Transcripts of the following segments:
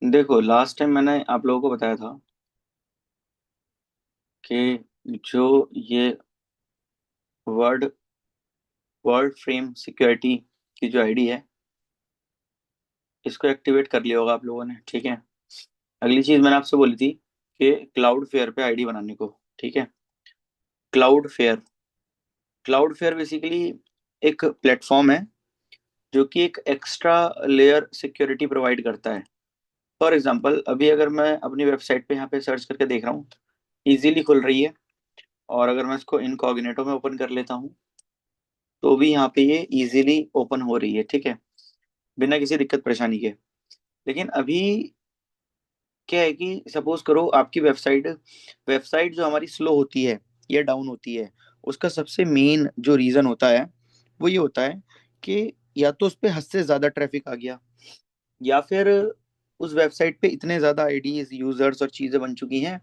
देखो, last time मैंने आप लोगों को बताया था कि जो ये वर्ड वर्ड फ्रेम सिक्योरिटी की जो आईडी है, इसको एक्टिवेट कर लिया होगा आप लोगों ने। ठीक है। अगली चीज मैंने आपसे बोली थी कि क्लाउड फेयर पे आईडी बनाने को। ठीक है। Cloud fair cloud fair basically एक प्लेटफॉर्म है जो कि एक एक्स्ट्रा लेयर सिक्योरिटी प्रोवाइड करता है। फॉर एग्जांपल, अभी अगर मैं अपनी वेबसाइट पे यहाँ पे सर्च करके देख रहा हूँ, इजीली खुल रही है। और अगर मैं इसको इनकॉग्निटो में ओपन कर लेता हूँ तो भी यहाँ पे ये इजीली ओपन हो रही है। ठीक है, बिना किसी दिक्कत परेशानी के। लेकिन अभी क्या है कि सपोज करो आपकी वेबसाइट वेबसाइट जो हमारी स्लो होती है या डाउन होती है, उसका सबसे मेन जो रीजन होता है वो ये होता है कि या तो उस पर हद से ज्यादा ट्रैफिक आ गया, या फिर उस वेबसाइट पे इतने ज्यादा आईडीज यूजर्स और चीजें बन चुकी हैं,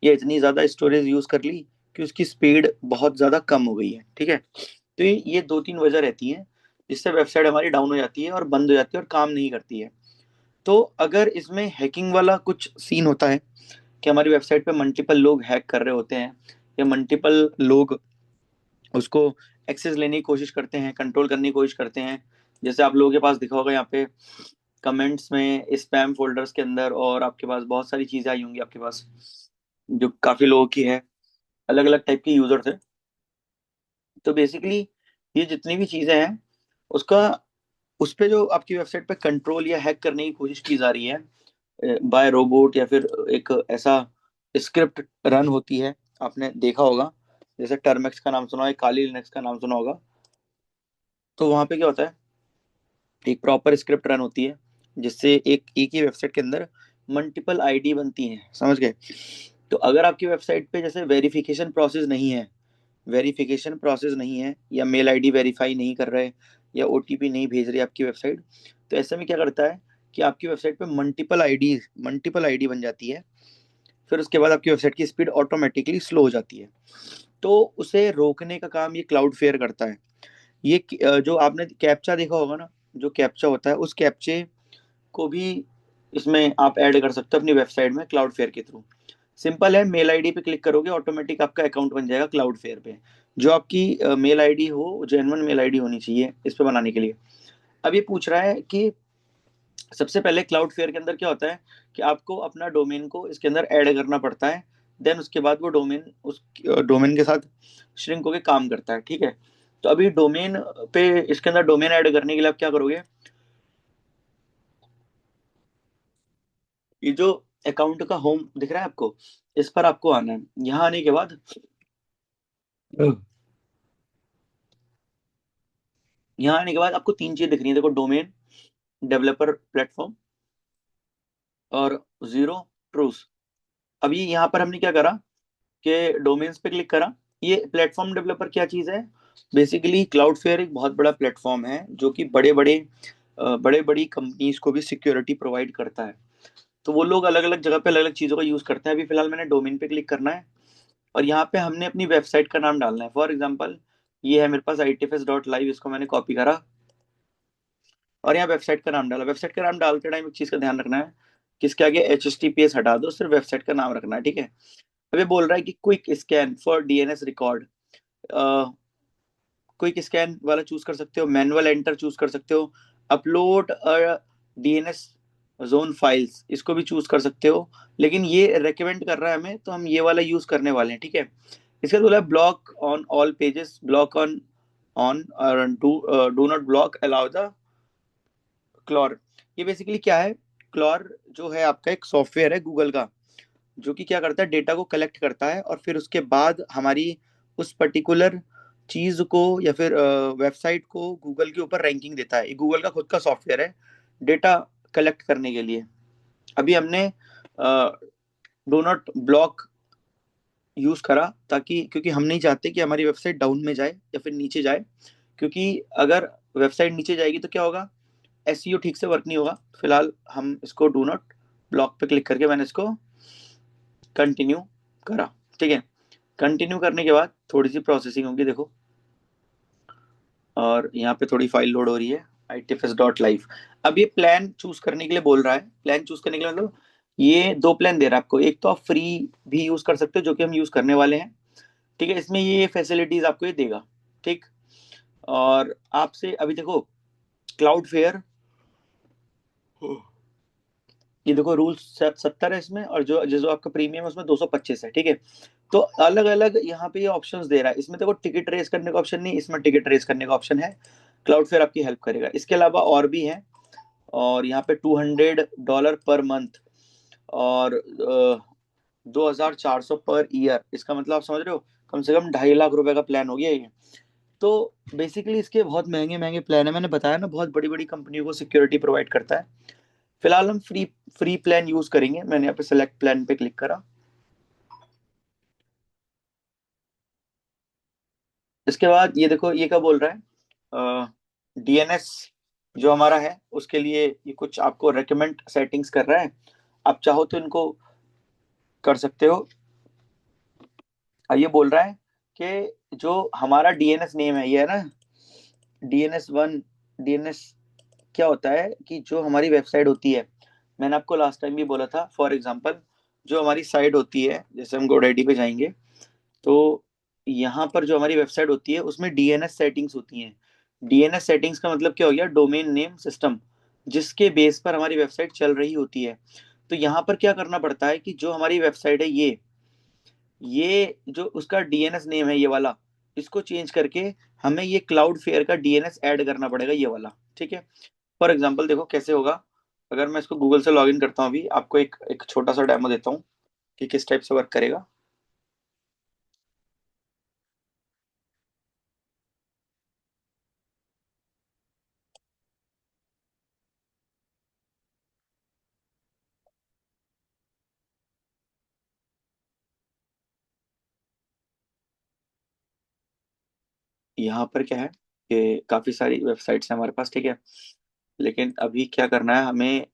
या इतनी ज्यादा स्टोरेज यूज कर ली कि उसकी स्पीड बहुत ज्यादा कम हो गई है। ठीक है। तो ये दो तीन वजह रहती हैं जिससे वेबसाइट हमारी डाउन हो जाती है और बंद हो जाती है और काम नहीं करती है। तो अगर इसमें हैकिंग वाला कुछ सीन होता है कि हमारी वेबसाइट पे मल्टीपल लोग हैक कर रहे होते हैं, या मल्टीपल लोग उसको एक्सेस लेने की कोशिश करते हैं, कंट्रोल करने की कोशिश करते हैं। जैसे आप लोगों के पास दिखा होगा यहाँ पे कमेंट्स में, स्पैम फोल्डर्स के अंदर, और आपके पास बहुत सारी चीजें आई होंगी आपके पास जो काफी लोगों की है, अलग अलग टाइप के यूजर्स हैं। तो बेसिकली ये जितनी भी चीजें हैं, उसका उस पे जो आपकी वेबसाइट पे कंट्रोल या हैक करने की कोशिश की जा रही है बाय रोबोट, या फिर एक ऐसा स्क्रिप्ट रन होती है, आपने देखा होगा। जैसे टर्मेक्स का नाम सुना है, काली लिनक्स का नाम सुना होगा। तो वहां पे क्या होता है, एक प्रॉपर स्क्रिप्ट रन होती है जिससे एक ही वेबसाइट के अंदर मल्टीपल आईडी बनती हैं। समझ गए? तो अगर आपकी वेबसाइट पे जैसे वेरिफिकेशन प्रोसेस नहीं है, या मेल आईडी वेरीफाई नहीं कर रहे, या ओटीपी नहीं भेज रही आपकी वेबसाइट, तो ऐसे में क्या करता है कि आपकी वेबसाइट पे मल्टीपल आईडी बन जाती है। फिर उसके बाद आपकी वेबसाइट की स्पीड ऑटोमेटिकली स्लो हो जाती है। तो उसे रोकने का काम ये क्लाउड फेयर करता है। जो आपने कैप्चा देखा होगा ना, जो कैप्चा होता है, उस कैप्चे को भी इसमें आप ऐड कर सकते हो अपनी वेबसाइट में क्लाउड फेयर के थ्रू। सिंपल है, मेल आईडी पे क्लिक करोगे, ऑटोमेटिक आपका अकाउंट बन जाएगा क्लाउड फेयर पे। जो आपकी मेल आईडी हो, जेन्युइन मेल आईडी होनी चाहिए इस पे बनाने के लिए। अब ये पूछ रहा है कि सबसे पहले क्लाउड फेयर के अंदर क्या होता है कि आपको अपना डोमेन को इसके अंदर ऐड करना पड़ता है। देन उसके बाद वो डोमेन उस डोमेन के साथ श्रिंक होके काम करता है। ठीक है। तो अभी डोमेन पे इसके अंदर डोमेन ऐड करने के लिए आप क्या करोगे, ये जो अकाउंट का होम दिख रहा है आपको, इस पर आपको आना है। यहाँ आने के बाद यहाँ आने के बाद आपको तीन चीज दिख रही है, देखो, डोमेन, डेवलपर प्लेटफॉर्म, और जीरो ट्रूस। अभी यहाँ पर हमने क्या करा कि डोमेन्स पे क्लिक करा। ये प्लेटफॉर्म डेवलपर क्या चीज है? बेसिकली क्लाउड फेयर एक बहुत बड़ा प्लेटफॉर्म है जो कि बड़े बड़ी कंपनीज को भी सिक्योरिटी प्रोवाइड करता है। तो वो लोग अलग अलग जगह पे अलग अलग चीजों का यूज करते हैं। अभी फिलहाल मैंने डोमेन पे क्लिक करना है, और यहाँ पे हमने अपनी वेबसाइट का नाम डालना है। फॉर एग्जाम्पल, ये है मेरे पास itfs.live, इसको मैंने कॉपी करा और यहाँ वेबसाइट का नाम डाला। वेबसाइट का नाम डालते टाइम एक चीज का ध्यान रखना है कि इसके आगे HTTPS हटा दो, सिर्फ वेबसाइट का नाम रखना है। ठीक है। अब ये बोल रहा है कि quick scan for DNS record. Quick scan वाला चूज कर सकते हो, मैनुअल एंटर चूज कर सकते हो, अपलोड DNS जोन फाइल्स, इसको भी चूज कर सकते हो। लेकिन ये रेकमेंड कर रहा है हमें, तो हम ये वाला यूज करने वाले हैं। ठीक है। इसका बोला है block on all pages, block on on और do not block allow the क्लॉर। ये बेसिकली क्या है? क्लॉर जो है आपका एक सॉफ्टवेयर है गूगल का, जो कि क्या करता है, डेटा को कलेक्ट करता है और फिर उसके बाद हमारी उस पर्टिकुलर चीज को या फिर वेबसाइट को गूगल के ऊपर रैंकिंग देता है। ये गूगल का खुद का सॉफ्टवेयर है डेटा कलेक्ट करने के लिए। अभी हमने डो नॉट ब्लॉक यूज करा, ताकि क्योंकि हम नहीं चाहते कि हमारी वेबसाइट डाउन में जाए या फिर नीचे जाए। क्योंकि अगर वेबसाइट नीचे जाएगी तो क्या होगा, SEO ठीक से वर्क नहीं होगा। फिलहाल हम इसको डू नॉट ब्लॉक पे क्लिक करके मैंने इसको कंटिन्यू करा, ठीक है। कंटिन्यू करने के बाद थोड़ी सी प्रोसेसिंग होगी, देखो। और यहाँ पे थोड़ी फाइल लोड हो रही है, itfs.live। अब ये प्लान चूज करने के लिए बोल रहा है। प्लान चूज करने के लिए मतलब ये दो प्लान दे रहा है आपको। एक तो आप फ्री भी यूज कर सकते हो, जो कि हम यूज करने वाले हैं, ठीक है। इसमें ये फैसिलिटीज आपको ये देगा, ठीक। और आपसे अभी देखो, क्लाउड फेयर, ये देखो रूल 70 है इसमें, और जो जो आपका प्रीमियम है उसमें 225 है, ठीक है। तो अलग अलग यहाँ पे ये ऑप्शंस दे रहा है। इसमें देखो टिकट रेस करने का ऑप्शन नहीं, इसमें टिकट रेस करने का ऑप्शन है। क्लाउड फेयर आपकी हेल्प करेगा। इसके अलावा और भी है। और यहाँ पे $200 पर मंथ, और 2400 पर ईयर। इसका मतलब आप समझ रहे हो, कम से कम 2.5 लाख रुपए का प्लान हो गया ये। तो बेसिकली इसके बहुत महंगे महंगे प्लान है। मैंने बताया ना, बहुत बड़ी बड़ी कंपनियों को सिक्योरिटी प्रोवाइड करता है। फिलहाल हम फ्री फ्री प्लान यूज करेंगे। मैंने यहाँ पे सेलेक्ट प्लान पे क्लिक करा। इसके बाद ये देखो, ये क्या बोल रहा है, डीएनएस जो हमारा है उसके लिए ये कुछ आपको रेकमेंड सेटिंग्स कर रहा है। आप चाहो तो इनको कर सकते हो। ये बोल रहा है कि जो हमारा डीएनएस नेम है, ये है ना, DNS1। डीएनएस क्या होता है कि जो हमारी वेबसाइट होती है, मैंने आपको लास्ट टाइम भी बोला था, फॉर एग्जांपल जो हमारी साइट होती है, जैसे हम GoDaddy पे जाएंगे, तो यहाँ पर जो हमारी वेबसाइट होती है उसमें डीएनएस सेटिंग्स होती हैं। डीएनएस सेटिंग्स का मतलब क्या हो गया, डोमेन नेम सिस्टम, जिसके बेस पर हमारी वेबसाइट चल रही होती है। तो यहाँ पर क्या करना पड़ता है कि जो हमारी वेबसाइट है, ये जो उसका डीएनएस नेम है, ये वाला, इसको चेंज करके हमें ये क्लाउड फेयर का डीएनएस ऐड करना पड़ेगा, ये वाला, ठीक है। फॉर एग्जांपल देखो कैसे होगा। अगर मैं इसको गूगल से लॉगिन करता हूँ, अभी आपको एक एक छोटा सा डेमो देता हूँ कि किस टाइप से वर्क करेगा। यहाँ पर क्या है कि काफी सारी वेबसाइट्स हैं हमारे पास, ठीक है। लेकिन अभी क्या करना है, हमें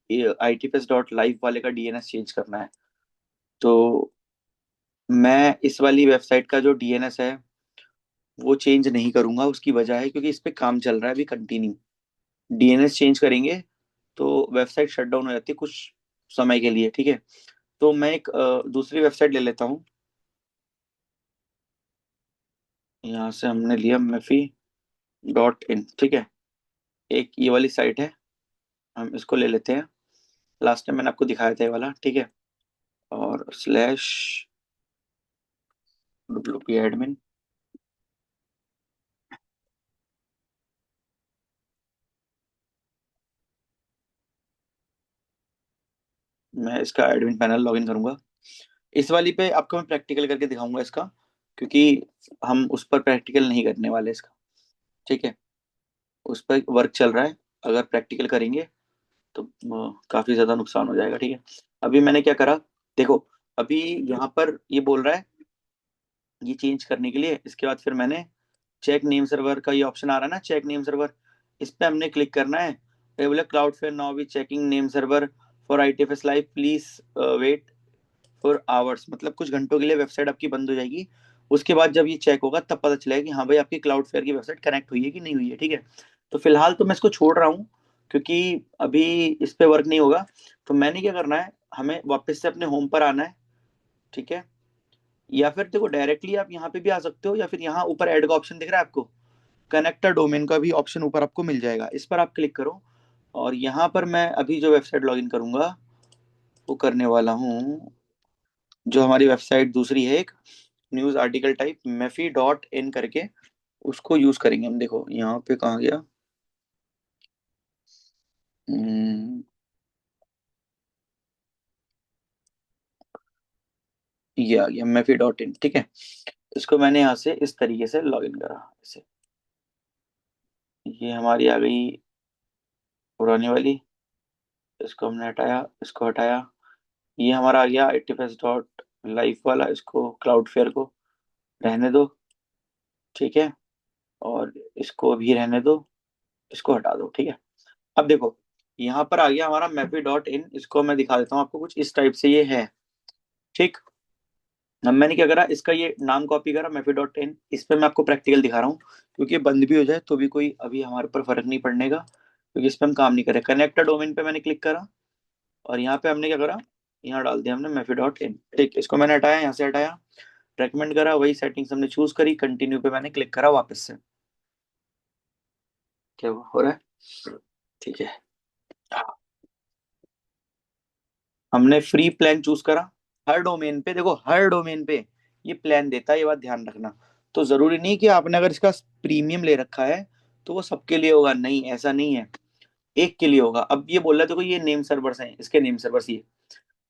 ITPS.live वाले का डीएनएस चेंज करना है। तो मैं इस वाली वेबसाइट का जो डीएनएस है वो चेंज नहीं करूंगा। उसकी वजह है क्योंकि इस पे काम चल रहा है अभी कंटिन्यू। डीएनएस चेंज करेंगे तो वेबसाइट शट डाउन हो जाती है कुछ समय के लिए, ठीक है। तो मैं एक दूसरी वेबसाइट ले लेता हूँ। यहाँ से हमने लिया Mefi.in, ठीक है। एक ये वाली साइट है, हम इसको ले लेते हैं। लास्ट टाइम मैंने आपको दिखाया था ये वाला, ठीक है। और स्लैश डब्ल्यूपी एडमिन, मैं इसका एडमिन पैनल लॉगिन करूंगा। इस वाली पे आपको मैं प्रैक्टिकल करके दिखाऊंगा इसका, क्योंकि हम उस पर प्रैक्टिकल नहीं करने वाले इसका, ठीक है। उस पर वर्क चल रहा है। अगर प्रैक्टिकल करेंगे तो काफी ज्यादा नुकसान हो जाएगा, ठीक है। अभी मैंने क्या करा, देखो। अभी यहाँ पर ये बोल रहा है ये चेंज करने के लिए। इसके बाद फिर मैंने चेक नेम सर्वर का ये ऑप्शन आ रहा है ना, चेक नेम सर्वर, इस पे हमने क्लिक करना है। ये बोले Cloudflare now be checking name server for ITFS live, please wait for hours. मतलब कुछ घंटों के लिए वेबसाइट आपकी बंद हो जाएगी। उसके बाद जब ये चेक होगा तब पता चलेगा कि हाँ भाई आपकी क्लाउड फेयर की वेबसाइट कनेक्ट हुई है कि नहीं हुई है, ठीक है। तो फिलहाल तो मैं इसको छोड़ रहा हूँ, क्योंकि अभी इस पे वर्क नहीं होगा। तो मैंने क्या करना है, हमें वापस से अपने होम पर आना है, ठीक है। या फिर देखो डायरेक्टली आप यहाँ पे भी आ सकते हो, या फिर यहाँ ऊपर ऐड का ऑप्शन दिख रहा है आपको, कनेक्टर डोमेन का भी ऑप्शन ऊपर आपको मिल जाएगा। इस पर आप क्लिक करो। और यहाँ पर मैं अभी जो वेबसाइट लॉगिन करूंगा वो करने वाला हूँ, जो हमारी वेबसाइट दूसरी है एक, न्यूज आर्टिकल टाइप Mefi.in करके, उसको यूज करेंगे हम। देखो यहाँ पे कहाँ गया, ये आ गया Mefi.in, ठीक है। इसको मैंने यहाँ से इस तरीके से लॉगिन करा इसे। ये हमारी आ गई पुरानी वाली। इसको हमने हटाया, इसको हटाया। ये हमारा आ गया ITFS.live वाला, इसको क्लाउड फेयर को रहने दो, ठीक है। और इसको भी रहने दो, इसको हटा दो, ठीक है। अब देखो यहाँ पर आ गया हमारा Mefi.in। इसको मैं दिखा देता हूँ आपको, कुछ इस टाइप से ये है, ठीक। अब मैंने क्या करा, इसका ये नाम कॉपी करा mefi.in, इस पे मैं आपको प्रैक्टिकल दिखा रहा हूँ, क्योंकि ये बंद भी हो जाए तो भी कोई अभी हमारे ऊपर फर्क नहीं पड़ने का, क्योंकि इस पे हम काम नहीं करें। कनेक्टेड डोमेन पे मैंने क्लिक करा और यहाँ पे हमने क्या करा, यहाँ डाल दिया हमने mefi.in। ठीक, इसको मैंने हटाया, यहाँ से हटाया, रेकमेंड करा, वही सेटिंग्स हमने चूज करी, कंटिन्यू पे मैंने क्लिक करा वापस से। क्या हो रहा है? ठीक है, हमने फ्री प्लान चूज करा। हर डोमेन पे देखो, हर डोमेन पे ये प्लान देता है, ये बात ध्यान रखना। तो जरूरी नहीं कि आपने अगर इसका प्रीमियम ले रखा है तो वो सबके लिए होगा, नहीं ऐसा नहीं है, एक के लिए होगा। अब ये बोल रहा है देखो, ये नेम सर्वर्स हैं, इसके नेम सर्वर्स ये,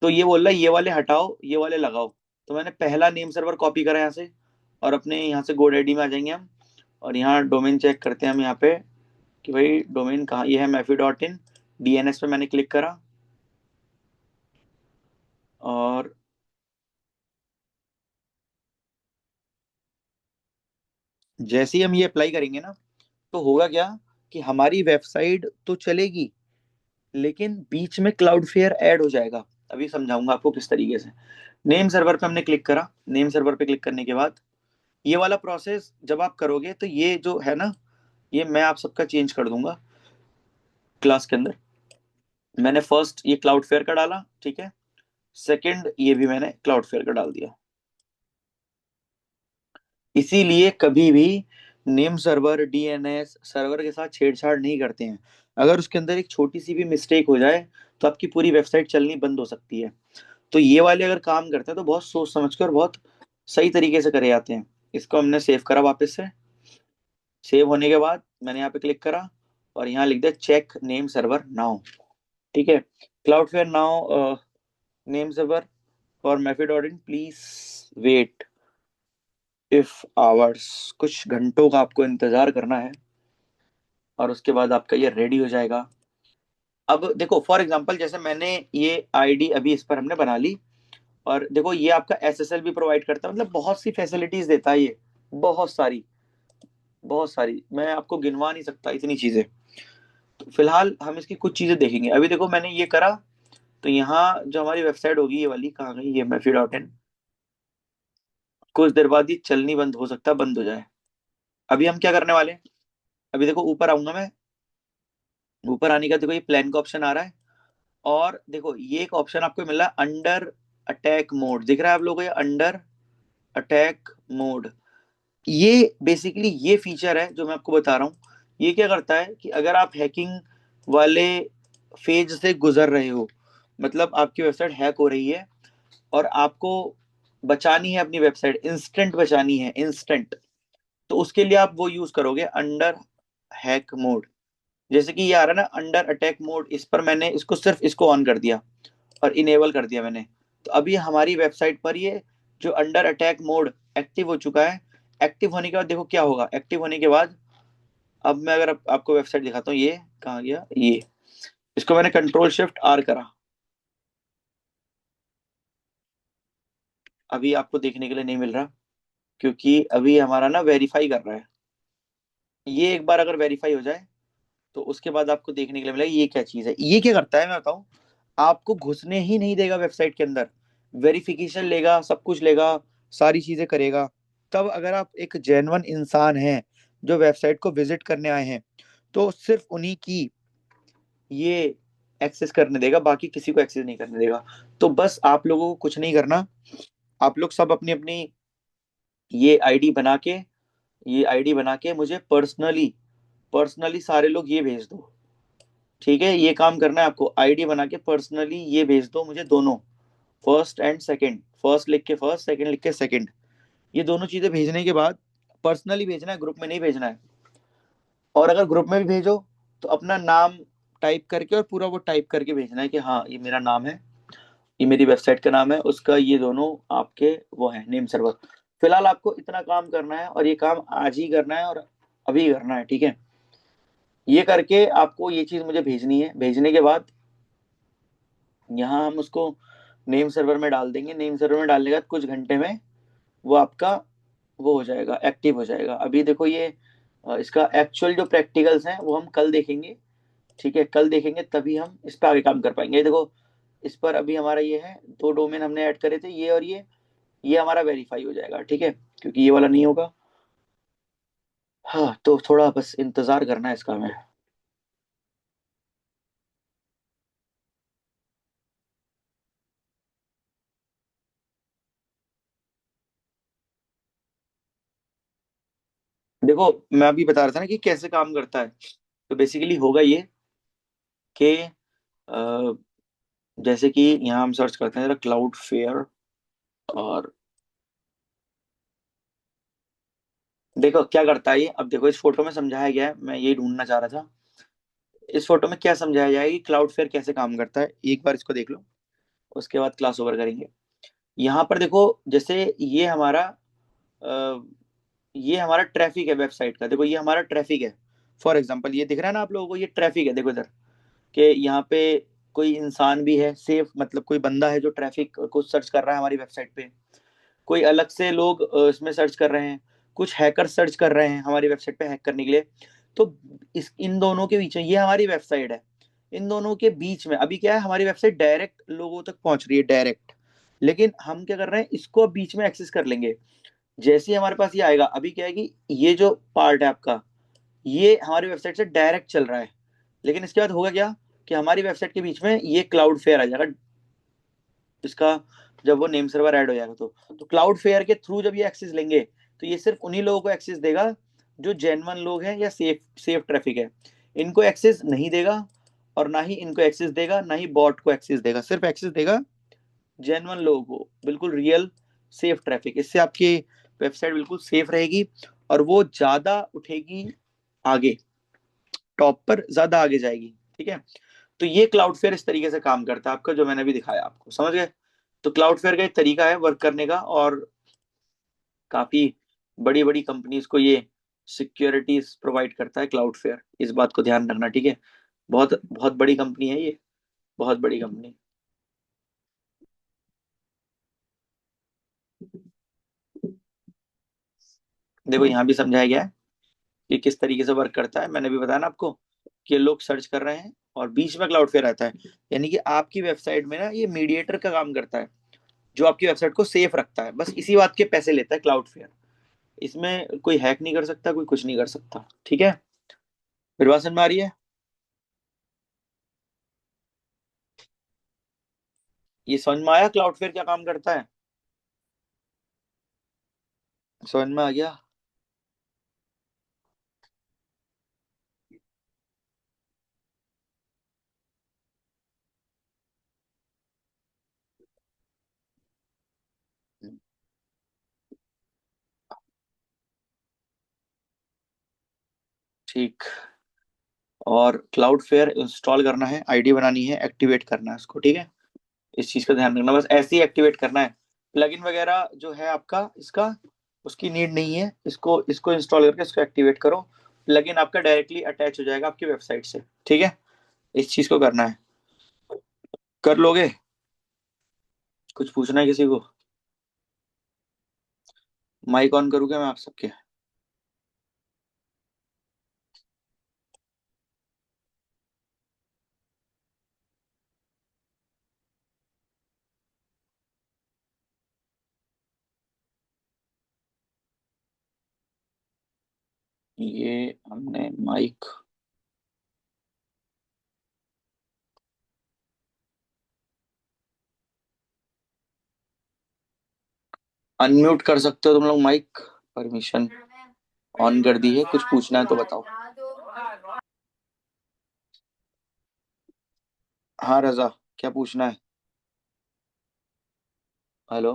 तो ये बोल रहा है ये वाले हटाओ, ये वाले लगाओ। तो मैंने पहला नेम सर्वर कॉपी करा यहाँ से, और अपने यहाँ से GoDaddy में आ जाएंगे हम, और यहाँ डोमेन चेक करते हैं हम यहाँ पे कि भाई डोमेन कहाँ, ये है mefi.in। DNS पे मैंने क्लिक करा, और जैसे ही हम ये अप्लाई करेंगे ना, तो होगा क्या कि हमारी वेबसाइट तो चलेगी, लेकिन बीच में क्लाउडफ्लेयर ऐड हो जाएगा। अभी समझाऊंगा आपको किस तरीके से। नेम सर्वर पे हमने क्लिक करा, नेम सर्वर पे क्लिक करने के बाद ये वाला प्रोसेस जब आप करोगे, तो ये जो है ना, ये मैं आप सबका चेंज कर दूंगा क्लास के अंदर। मैंने फर्स्ट ये क्लाउडफ्लेयर का डाला, ठीक है, सेकंड ये भी मैंने क्लाउडफ्लेयर का डाल दिया। इसीलिए कभी भी नेम सर्वर DNS सर्वर के साथ छेड़छाड़ नहीं करते हैं। अगर उसके अंदर एक छोटी सी भी मिस्टेक हो जाए तो आपकी पूरी वेबसाइट चलनी बंद हो सकती है। तो ये वाले अगर काम करते हैं तो बहुत सोच समझ कर, बहुत सही तरीके से करे जाते हैं। इसको हमने सेव करा वापस से। सेव होने के बाद मैंने यहाँ पे क्लिक करा और यहाँ लिख दिया चेक नेम सर्वर नाउ। ठीक है, Cloudflare now name server for mefi.in please wait if hours. कुछ घंटों का आपको इंतजार करना है, और उसके बाद आपका ये रेडी हो जाएगा। अब देखो फॉर एग्जांपल, जैसे मैंने ये आईडी अभी इस पर हमने बना ली, और देखो ये आपका SSL भी प्रोवाइड करता है, मतलब बहुत सी फैसिलिटीज देता है ये, बहुत सारी, बहुत सारी, मैं आपको गिनवा नहीं सकता इतनी चीजें। तो फिलहाल हम इसकी कुछ चीजें देखेंगे। अभी देखो मैंने ये करा, तो यहाँ जो हमारी वेबसाइट होगी, ये वाली कहाँ गई, ये mefi.in, कुछ देर बाद ये चलनी बंद हो सकता है, बंद हो जाए। अभी हम क्या करने वाले हैं, अभी देखो ऊपर आऊंगा मैं, ऊपर आने का देखो ये प्लान का ऑप्शन आ रहा है, और देखो ये एक ऑप्शन आपको मिल रहा है अंडर अटैक मोड, दिख रहा है आप लोगों को ये अंडर अटैक मोड। ये बेसिकली ये फीचर है जो मैं आपको बता रहा हूँ। ये क्या करता है कि अगर आप हैकिंग वाले फेज से गुजर रहे हो, मतलब आपकी वेबसाइट हैक हो रही है और आपको बचानी है अपनी वेबसाइट, इंस्टेंट बचानी है, इंस्टेंट, तो उसके लिए आप वो यूज करोगे अंडर हैक मोड। जैसे कि ये आ रहा है ना अंडर अटैक मोड, इस पर मैंने इसको सिर्फ इसको ऑन कर दिया और इनेबल कर दिया मैंने, तो अभी हमारी वेबसाइट पर ये जो अंडर अटैक मोड एक्टिव हो चुका है। एक्टिव होने के बाद देखो क्या होगा, एक्टिव होने के बाद अब मैं अगर आपको वेबसाइट दिखाता हूँ, ये कहाँ गया, ये, इसको मैंने Ctrl+Shift+R करा, अभी आपको देखने के लिए नहीं मिल रहा, क्योंकि अभी हमारा ना वेरीफाई कर रहा है। ये एक बार अगर वेरीफाई हो जाए तो उसके बाद आपको देखने के लिए मिलेगा ये क्या चीज है। ये क्या करता है मैं बताऊं, आपको घुसने ही नहीं देगा वेबसाइट के अंदर, वेरिफिकेशन लेगा, सब कुछ लेगा, सारी चीजें करेगा। तब अगर आप एक जेन्युइन इंसान हैं जो वेबसाइट को विजिट करने आए हैं, तो सिर्फ उन्हीं की ये एक्सेस करने देगा, बाकी किसी को एक्सेस नहीं करने देगा। तो बस आप लोगों को कुछ नहीं करना, आप लोग सब अपनी अपनी ये आईडी बना के, ये आईडी बना के मुझे पर्सनली, पर्सनली सारे लोग ये भेज दो। ठीक है, ये काम करना है आपको, आईडी बना के पर्सनली ये भेज दो मुझे दोनों, फर्स्ट एंड सेकंड, फर्स्ट लिख के फर्स्ट, सेकंड लिख के सेकंड। ये दोनों चीजें भेजने के बाद पर्सनली भेजना है, ग्रुप में नहीं भेजना है। और अगर ग्रुप में भी भेजो तो अपना नाम टाइप करके और पूरा वो टाइप करके भेजना है कि हाँ ये मेरा नाम है, ये मेरी वेबसाइट का नाम है, उसका ये दोनों आपके वो है नेम सर्वर। फिलहाल आपको इतना काम करना है, और ये काम आज ही करना है और अभी करना है, ठीक है। ये करके आपको ये चीज मुझे भेजनी है, भेजने के बाद यहाँ हम उसको नेम सर्वर में डाल देंगे। नेम सर्वर में डालने के बाद कुछ घंटे में वो आपका वो हो जाएगा, एक्टिव हो जाएगा। अभी देखो ये इसका एक्चुअल जो प्रैक्टिकल्स हैं वो हम कल देखेंगे, ठीक है, कल देखेंगे, तभी हम इस पर आगे काम कर पाएंगे। देखो इस पर अभी हमारा ये है, दो डोमेन हमने ऐड करे थे, ये और ये, ये हमारा वेरीफाई हो जाएगा, ठीक है, क्योंकि ये वाला नहीं होगा। हाँ, तो थोड़ा बस इंतजार करना है इसका हमें। देखो, मैं अभी बता रहा था ना कि कैसे काम करता है। तो बेसिकली होगा ये कि जैसे कि यहाँ हम सर्च करते हैं जरा क्लाउड फेयर। और देखो क्या करता है ये, अब देखो इस फोटो में समझाया गया है, मैं यही ढूंढना चाह रहा था। इस फोटो में क्या समझाया जाएगा कि क्लाउड फेयर कैसे काम करता है, एक बार इसको देख लो, उसके बाद क्लास ओवर करेंगे। यहाँ पर देखो, जैसे अ, ये हमारा ट्रैफिक है वेबसाइट का। देखो ये हमारा ट्रैफिक है। फॉर एग्जांपल ये दिख रहा है ना आप लोगों को, ये ट्रैफिक है, देखो इधर कि यहाँ पे कोई इंसान भी है सेफ, मतलब कोई बंदा है जो ट्रैफिक को सर्च कर रहा है हमारी वेबसाइट पे। कोई अलग से लोग इसमें सर्च कर रहे हैं। कुछ हैकर सर्च कर रहे हैं हमारी वेबसाइट पे हैक करने के लिए। तो इस इन दोनों के बीच में ये हमारी वेबसाइट है। इन दोनों के बीच में अभी क्या है, हमारी वेबसाइट डायरेक्ट लोगों तक पहुंच रही है, डायरेक्ट। लेकिन हम क्या कर रहे हैं, इसको अब बीच में एक्सेस कर लेंगे। जैसे ही हमारे पास ये आएगा, अभी क्या है कि ये जो पार्ट है आपका, ये हमारी वेबसाइट से डायरेक्ट चल रहा है। लेकिन इसके बाद होगा क्या, कि हमारी वेबसाइट के बीच में ये क्लाउड फेयर आ जाएगा इसका, जब वो नेम सर्वर ऐड हो जाएगा। तो क्लाउड फेयर के थ्रू जब ये एक्सेस लेंगे, तो ये सिर्फ उन्हीं लोगों को एक्सेस देगा जो जेन्युइन लोग हैं या सेफ सेफ ट्रैफिक है। इनको एक्सेस नहीं देगा, और ना ही इनको एक्सेस देगा, ना ही बॉट को एक्सेस देगा। सिर्फ एक्सेस देगा जेन्युइन लोगों को, बिल्कुल रियल सेफ ट्रैफिक। इससे आपकी वेबसाइट बिल्कुल सेफ रहेगी, और वो ज्यादा उठेगी आगे, टॉप पर ज्यादा आगे जाएगी, ठीक है। तो ये क्लाउड फेयर इस तरीके से काम करता है आपका, जो मैंने अभी दिखाया आपको, समझ गए। तो क्लाउड फेयर का एक तरीका है वर्क करने का, और काफी बड़ी बड़ी कंपनीज को ये सिक्योरिटीज प्रोवाइड करता है क्लाउड फेयर। इस बात को ध्यान रखना, ठीक है। बहुत बहुत बड़ी कंपनी है ये, बहुत बड़ी कंपनी। देखो यहाँ भी समझाया गया है कि किस तरीके से वर्क करता है। मैंने भी बताया ना आपको कि लोग सर्च कर रहे हैं और बीच में क्लाउड फेयर आता है। यानी कि आपकी वेबसाइट में ना ये मीडिएटर का काम करता है, जो आपकी वेबसाइट को सेफ रखता है। बस इसी बात के पैसे लेता है क्लाउड फेयर। इसमें कोई हैक नहीं कर सकता, कोई कुछ नहीं कर सकता, ठीक है। फिर बात समझ में आ रही है। ये समझ में आया क्लाउड फेयर क्या काम करता है, समझ में आ गया। ठीक। और क्लाउड फेयर इंस्टॉल करना है, आईडी बनानी है, एक्टिवेट करना है उसको, ठीक है। इस चीज का ध्यान रखना, बस ऐसे ही एक्टिवेट करना है। प्लगइन वगैरह जो है आपका इसका, उसकी नीड नहीं है। इसको इसको इंस्टॉल करके इसको एक्टिवेट करो। प्लगइन आपका डायरेक्टली अटैच हो जाएगा आपकी वेबसाइट से, ठीक है। इस चीज को करना है, कर लोगे। कुछ पूछना है किसी को। माइक ऑन करूँ क्या मैं आप सबके। ये हमने माइक अनम्यूट कर सकते हो तुम लोग, माइक परमिशन ऑन कर दी है। कुछ पूछना है तो बताओ। हाँ रजा, क्या पूछना है। हेलो।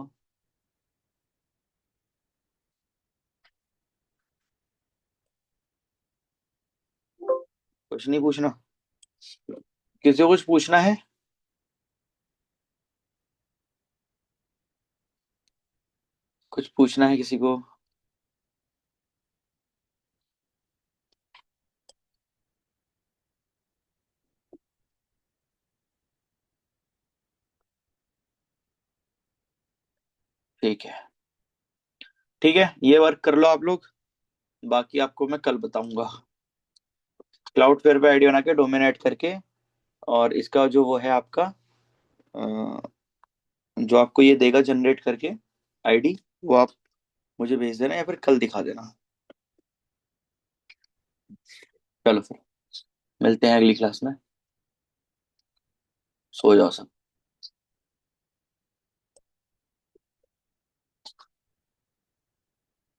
कुछ नहीं पूछना, किसी को कुछ पूछना है। कुछ पूछना है किसी को। ठीक है, ठीक है, ये वर्क कर लो आप लोग। बाकी आपको मैं कल बताऊंगा। क्लाउड फेयर पे आईडी बना के डोमेन ऐड करके, और इसका जो वो है आपका, अ, जो आपको ये देगा जनरेट करके, आईडी, वो आप मुझे भेज देना या फिर कल दिखा देना। चलो फिर मिलते हैं अगली क्लास में। सो जाओ सब।